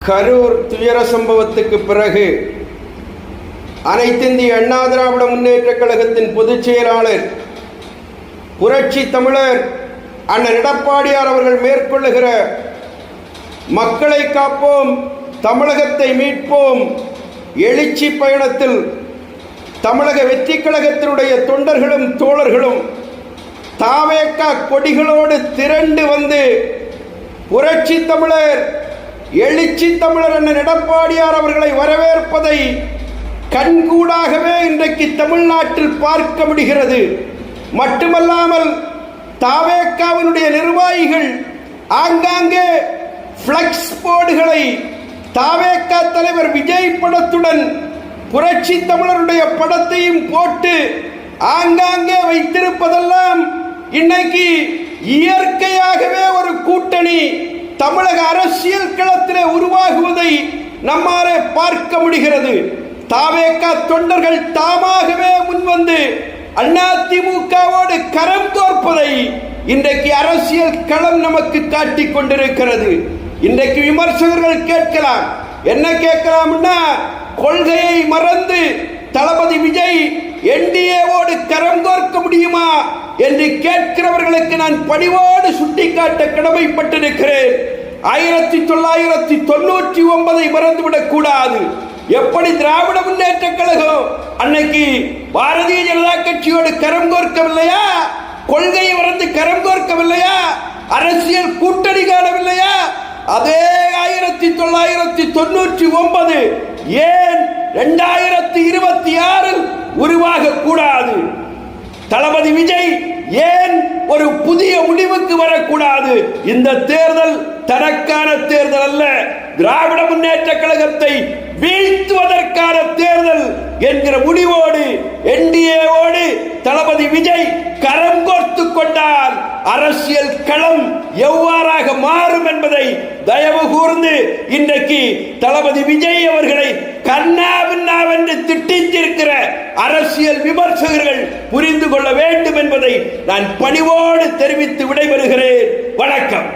கரூர் துயர சம்பவத்துக்கு பிறகு அனைத்திந்திய அண்ணா திராவிட முன்னேற்ற கழகத்தின் பொதுச் செயலாளர் புரட்சி தமிழர் அண்ணன் எடப்பாடியார் அவர்கள் மேற்கொள்ளுகிற மக்களை காப்போம், தமிழகத்தை மீட்போம் எழுச்சி பயணத்தில் தமிழக வெற்றி கழகத்தினுடைய தொண்டர்களும் தோழர்களும் தாவேகா கொடிகளோடு திரண்டு வந்து புரட்சி தமிழர் எழுச்சி தமிழர் அண்ணன் எடப்பாடியார் அவர்களை வரவேற்பதை கண்கூடாகவே இன்றைக்கு தமிழ்நாட்டில் பார்க்க முடிகிறது. மட்டுமல்லாமல் தாவேகாவினுடைய நிர்வாகிகள் ஆங்காங்கே பிளக்ஸ் போர்டுகளை தாவேகா தலைவர் விஜய் படத்துடன் புரட்சி தமிழருடைய படத்தையும் போட்டு ஆங்காங்கே வைத்திருப்பதெல்லாம் இன்னைக்கு இயற்கையாகவே ஒரு கூட்டணி தமிழக அரசியல் களத்திலே உருவாகுவதை நம்மாலே பார்க்க முடிகிறது. தாவேகா தொண்டர்கள் தாமாகவே முன்வந்து அதிமுகவோடு கரம் கோர்ப்பதை இன்றைக்கு அரசியல் களம் நமக்கு காட்டிக் கொண்டிருக்கிறது. இன்றைக்கு விமர்சகர்கள் கேட்கலாம், என்ன கேட்கலாம்னா, கொள்கையை மறந்து தளபதி விஜய் என்டிஏவோடு கரம் கோர்க்க முடியுமா என்று கேட்கிறவர்களுக்கு நான் பணிவோடு சுட்டிக்காட்ட கடமைப்பட்டிருக்கிறேன். 1999 மறந்துவிடக் கூடாது. எப்படி திராவிட முன்னேற்ற கழகம் அன்னைக்கு பாரதிய ஜனதா கட்சியோடு கரம் கோர்க்கவில்லையா? கொள்கையை மறந்து கரம் கோர்க்கவில்லையா? அரசியல் கூட்டணி காணவில்லையா? அதே 1999 ஏன் 2026 உருவாக கூடாது? தளபதி விஜய் ஏன் ஒரு புதிய முடிவுக்கு வரக்கூடாது? இந்த தேர்தல் தனக்கான தேர்தல் அல்ல, திராவிட முன்னேற்ற கழகத்தை வீழ்த்துவதற்கான தேர்தல் என்கிற முடிவோடு என்டிஏவோடு தளபதி விஜய் கரம் கோர்த்து கொண்டால் அரசியல் களம் எவ்வாறாக மாறும் என்பதை தயவு கூர்ந்து இன்றைக்கு தளபதி விஜய் அவர்களை கண்ணாபின்னாவென்று திட்டித்திருக்கிற அரசியல் விமர்சகர்கள் புரிந்து கொள்ள வேண்டும் என்பதை நான் பணிவோடு தெரிவித்து விடைபெறுகிறேன். வணக்கம்.